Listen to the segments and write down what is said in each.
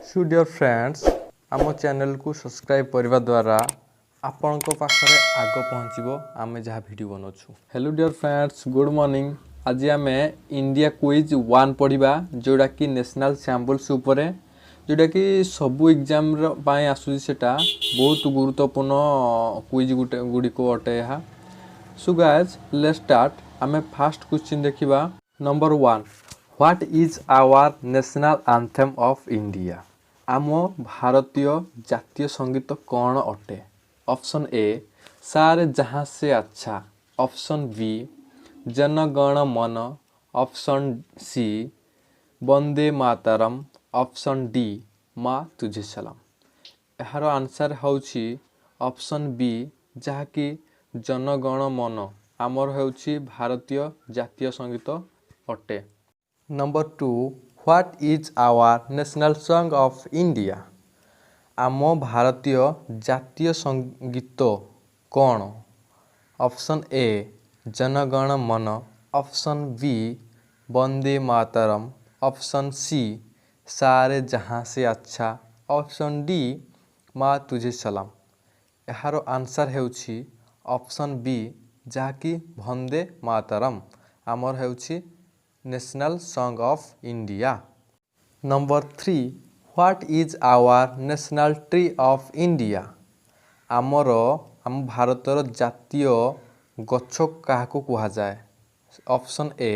So dear friends आम channel को subscribe करने द्वारा आपण पाखे आग पहुँचो आम जहाँ वीडियो बनाऊँ। Hello dear friends good morning. आज आम इंडिया क्विज 1 पढ़ा जोड़ा कि नेशनल सैम्पल्स उपरे जोड़ा कि सबू एग्जाम आसूटा बहुत गुरुत्वपूर्ण क्विज गुड़िक अटे यहाँ। So guys let's start. आम फास्ट क्वेश्चन देखिबा। Number 1 what is our national anthem of India. आम भारतीय जातीय संगीत कौन अटे। ऑप्शन ए सारे जहाँ से अच्छा, ऑप्शन बी जन गण मन, ऑप्शन सी वंदे मातरम, ऑप्शन डी माँ तुझे सलाम। यार आंसर होउछि ऑप्शन बी जहाँकि जनगण मन आमर होउछि भारतीय जातीय संगीत अटे। Number 2 what is our national song of India. आम भारतीय जातीय संगीत कौन। Option A Jana Gana Mana, option B Vande Mataram, option C Saare Jahan से अच्छा, ऑप्शन डी माँ तुझे सलाम। यार आंसर होउछि ऑप्शन बी जहाँकि वंदे मातरम आमर होउछि national song of India. Number 3 what is our national tree of India. आमर आम भारतर जातीय गछ क्या कह जाए। Option A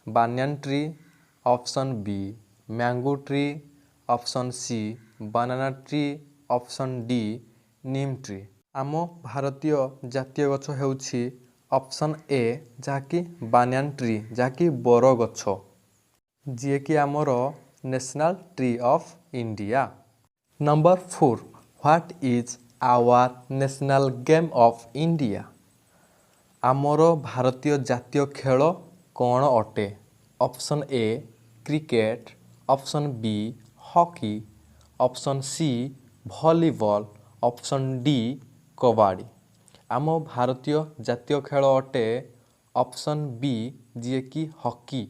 banyan tree, option B mango tree, option C banana tree, option D neem tree. आम भारतीय जातीय गछ होउछि ऑप्शन ए जहाँकि बानियान ट्री जहाँकि बर गछ जी कि आमर national tree of India. Number 4 what is our national game of India. आमर भारतीय जातीय खेल कौन अटे। Option A cricket, option B hockey, option C volleyball, option D kabaddi. आम भारतीय जातीय खेल अटे ऑप्शन बी जी कि हॉकी।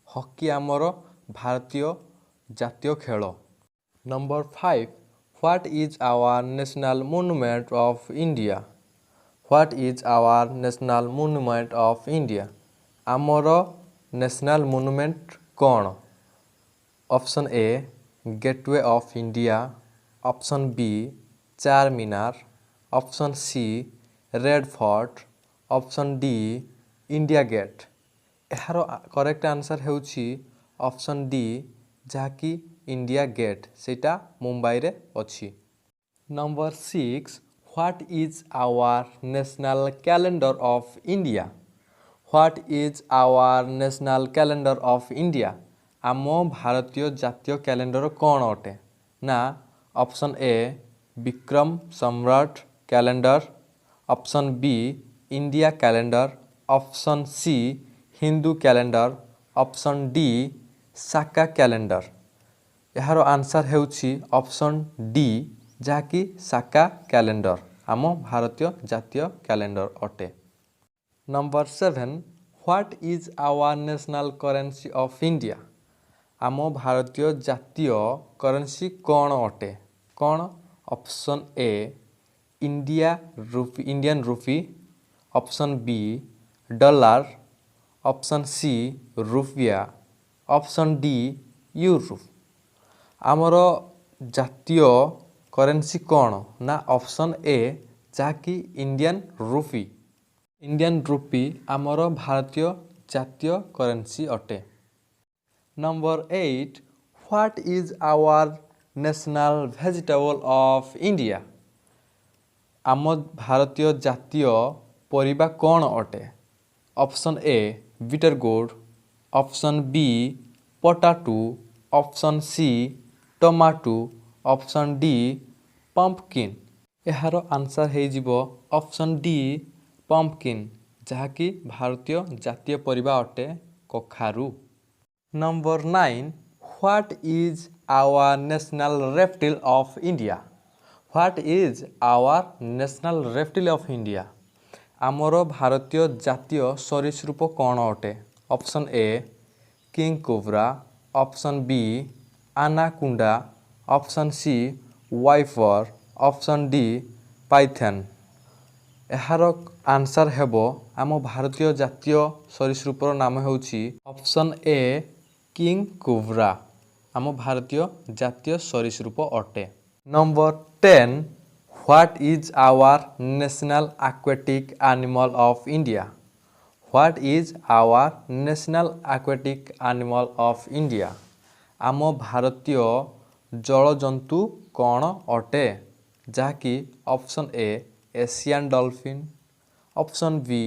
हॉकी आमर भारतीय जातीय खेल। Number 5 what is our national monument of India. What is our national monument of India. आमर नेशनल मॉन्यूमेंट कौन। Option A Gateway of India, option B Char Minar, option C Red Fort, option D India Gate. यार correct answer होउछि option D जहाँकि India Gate सेटा मुंबई रे अछि। Number 6 what is our national calendar of India. What is our national calendar of India. आम भारतीय जातीय calendar कौन अटे ना। Option A Vikram Samrat calendar, option B India calendar, option C Hindu calendar, option D Saka calendar. यार आंसर होउछि ऑप्शन डी जहाँकि Saka calendar आम भारतीय जातीय कैलेंडर अटे। Number 7 what is our national currency of India. आम भारतीय जातीय करेंसी कौन अटे कौन। Option A Indian rupee, option B dollar, option C rupaya, option D euro. आमर जातीय करेंसी कौन ना ऑप्शन ए जहाँकि इंडियन रूपी। इंडियन रूपी आमर भारतीय जातीय करेंसी अटे। Number 8 what is our national vegetable of India. आम भारतीय जातीय परिबा कौन अटे। Option A bitter gourd, option B potato, option C tomato, option D pumpkin. यार आंसर हो ऑप्शन डी पंपकिन जहाँकि भारतीय जातीय परिबा अटे कखारू। Number 9 what is our national reptile of India. What is our national reptile of India. आमर भारतीय जातीय सरीसृप कौन अटे। Option A king cobra, option B anaconda, option C viper, option D python. एहार आंसर हेबो आम भारतीय जातीय सरीसृपर नाम हेउछि ऑप्शन ए किंग कोब्रा। आम भारतीय जातीय सरीसृप अटे। Number 10 what is our national aquatic animal of India. What is our national aquatic animal of India. आम भारतीय जलजंतु कौन अटे, जहाँकि option A Asian dolphin, option B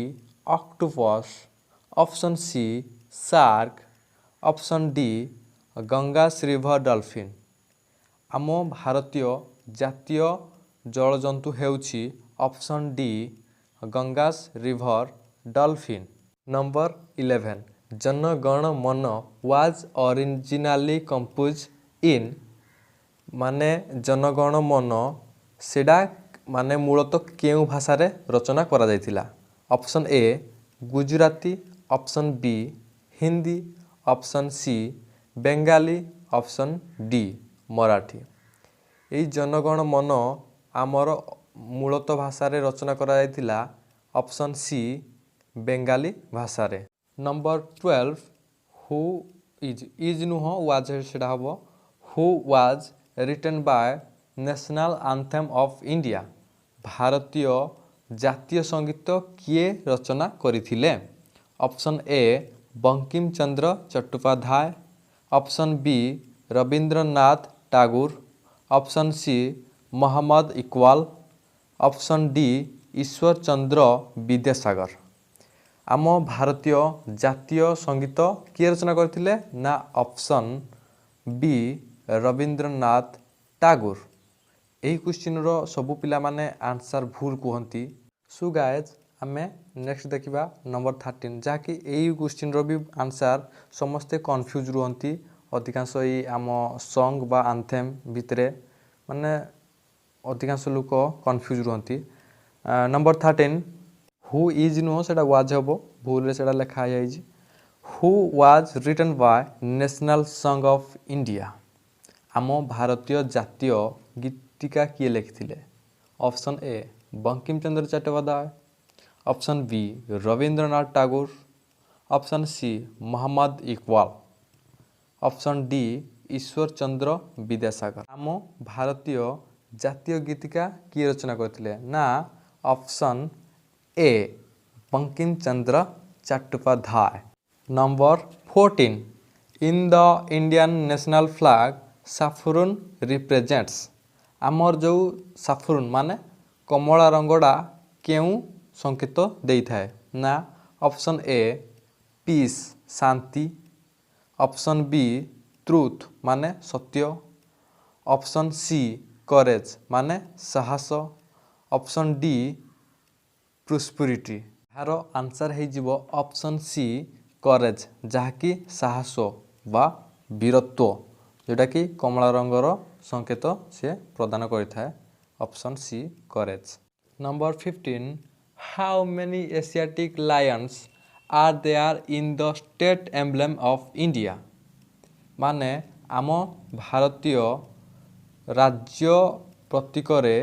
octopus, option C shark, option D Ganges river dolphin. आम भारतीय जातीय जलजंतु हेउछि option D Ganges river dolphin. Number 11 Janagana Mana was originally compose इन। माने जनगण मन सेडा माने मूलतः केउ भाषा रे रचना करा जायतिला। Option A Gujarati, option B Hindi, option C Bengali, option D Marathi. एई जनगण मन आमर मूलतः भाषा रे रचना करा जायतिला ऑप्शन सी बेंगाली भाषा रे। नंबर 12 हु इज नुह वाज सेडा हबो who was written by national anthem of India. भारतीय जातीय संगीत किए रचना करिथिले। Option A Bankim Chandra Chattopadhyay, option B Rabindranath Tagore, option C Mohammad Iqbal, option D Ishwar Chandra Vidyasagar. आम भारतीय जातीय संगीत किए रचना करथिले ना ऑप्शन बी रविंद्रनाथ टैगोर। यही क्वेश्चन रो सबु पिला माने आंसर भूल कहती। सो गाइज आमे नेक्स्ट देखिबा नंबर 13 जहाँकि यही क्वेश्चन रो भी आंसर समस्ते कन्फ्यूज रुहंती। अधिकांश ये आम सॉन्ग बा आंथेम भितरे माने अधिकांश लोक कन्फ्यूज रुहंती। नंबर 13 हु इज नुह सेटा वाज हबो भूल रे सेटा लिखा जायछि who was written by national song of India. आम भारतीय जातीय गीतिका किए लिखिथिले। Option A Bankim Chandra Chattopadhyay, option B Rabindranath Tagore, option C Mohammad Iqbal, option D Ishwar Chandra Vidyasagar. आम भारतीय जातीय गीतिका किए रचना करथिले ना option A Bankim Chandra Chattopadhyay. Number 14 in the Indian national flag saffron represents. आमर जो साफरून माने कमला रंगड़ा केउ संकेत देई थाए ना ऑप्शन ए पीस शांति, ऑप्शन बी ट्रुथ माने सत्य, ऑप्शन सी करेज माने साहस, ऑप्शन डी प्रोस्पेरिटी। यार आंसर है जीवो ऑप्शन सी करेज जहाँकि साहस बा वीरत्व जोटा कि कमला रंगर संकेत से प्रदान करिथाए option C courage. Number 15 how many Asiatic lions are there in the state emblem of India. माने आम भारतीय राज्य प्रतीकरे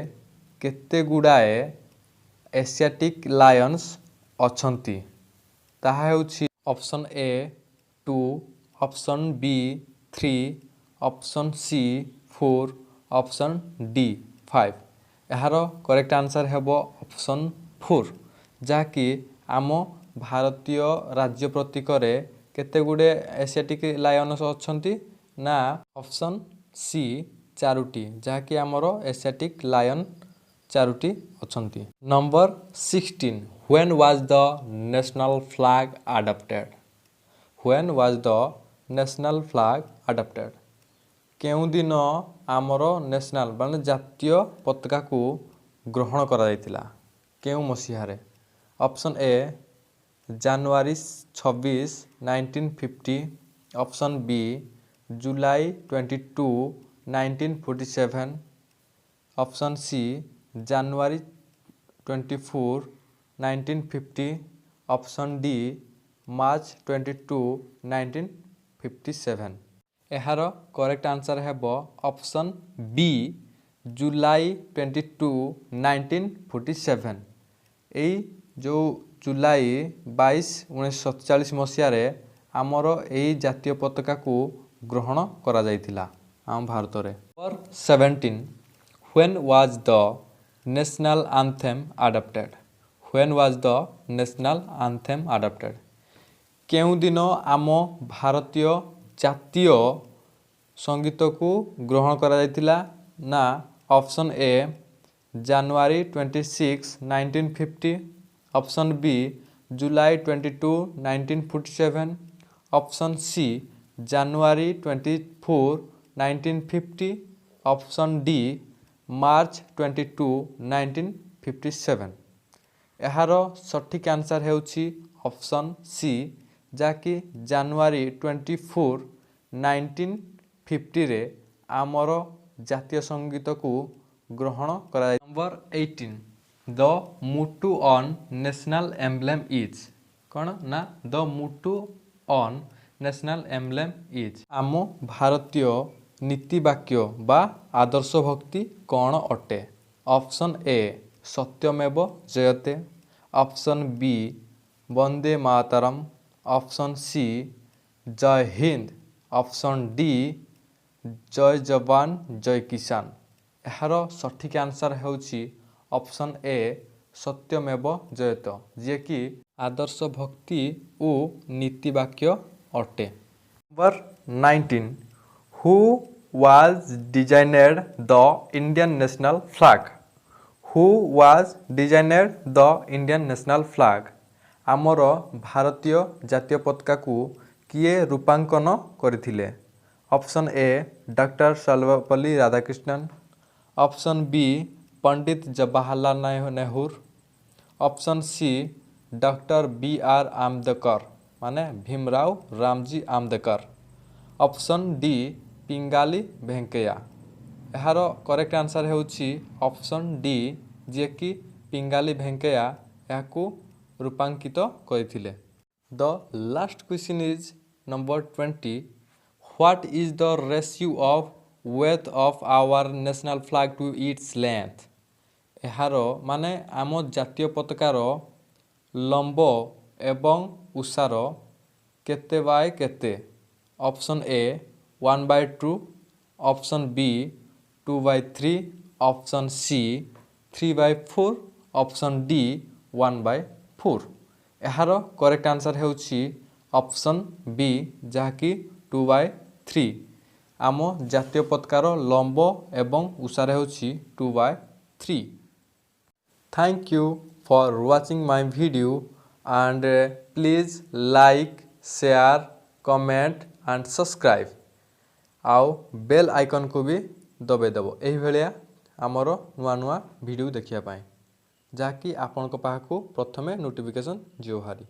केते गुड़ाए एशियाटिक लायंस अछंती। ताहा हेउछि option A 2, option B 3, option C 4, option D 5। यार करेक्ट आंसर हेबो ऑप्शन 4 जहाँकि आम भारतीय राज्य प्रतीकरे केते गुड़े एशियाटिक लायंस अछंती ना ऑप्शन सी 4टी जहाँकि आमर एशियाटिक लायन 4टी अछंती। Number 16 when was the national flag adopted. When was the national flag adopted. केउ दिन आमर नेशनल माने जातीय पताका को ग्रहण करा जायतिला केउ मसीहारे। Option A January 26 1950, option B July 22 1947, option C January 24 1950, option D March 22 1957। एहार करेक्ट आंसर है ऑप्शन बी जुलाई 22 1947। एई जो जुलाई 22 1947 मसीह आमर एई जातीय पताका को ग्रहण करा जायतिला आम भारत रे। Number 17 when was the national anthem adopted. When was the national anthem adopted. केउं दिन आम भारतीय जातीय संगीत को ग्रहण करा जायतिला ना option A January 26 1950, option B July 22 1947, option C January 24 1950, option D March 22 1957। एहार सठिक आंसर हेउछि ऑप्शन सी जाकि जनवरी 24 1950 रे आमर जातीय संगीत को ग्रहण करा। Number 18 the motto on national emblem is. कौन ना the motto on national emblem is. आम भारतीय नीतिवाक्य बा आदर्श भक्ति कौन अटे। ऑप्शन ए सत्यमेव जयते, option B Vande Mataram, option सी जय हिंद, ऑप्शन डी जय जवान जय किसान। एहार सठिक आंसर हेउछि ऑप्शन ए सत्यमेव जयते जे कि आदर्श भक्ति और नीतिवाक्य अटे। Number 19 who was designed the Indian national flag. Who was designed the Indian national flag. आमर भारतीय जातीय पताका को किए रूपांकन करथिले। Option A doctor Sarvepalli Radhakrishnan, option B Pandit Jawaharlal Nehru, option C doctor B R Ambedkar माने भीमराव रामजी आम्बेडकर, ऑप्शन डी पिंगाली भेंकैया। एहार करेक्ट आंसर हेउछि ऑप्शन डी जे कि पिंगाली भेंकैया याकू रूपांकित करथिले। The last question is number 20 what is the ratio of width of our national flag to its length. एहार माने आम जातीय पताकार लंब एवं उसार केते बाय केते। Option A 1/2, option B 2/3, option C 3/4, option D 1/4। एहार करेक्ट आंसर हेउछि ऑप्शन बी जहाँकि 2/3। आम जातीय पताकार लंब एवं उसार हेउछि 2/3। Thank you for watching my video and please like share comment and subscribe आउ बेल आइकन को भी दबाई देव एही भलिया आमर नुआ नुआ वीडियो देखिया पाए जहाँकि आपन को पाखु प्रथमे नोटिफिकेशन जियो हारी।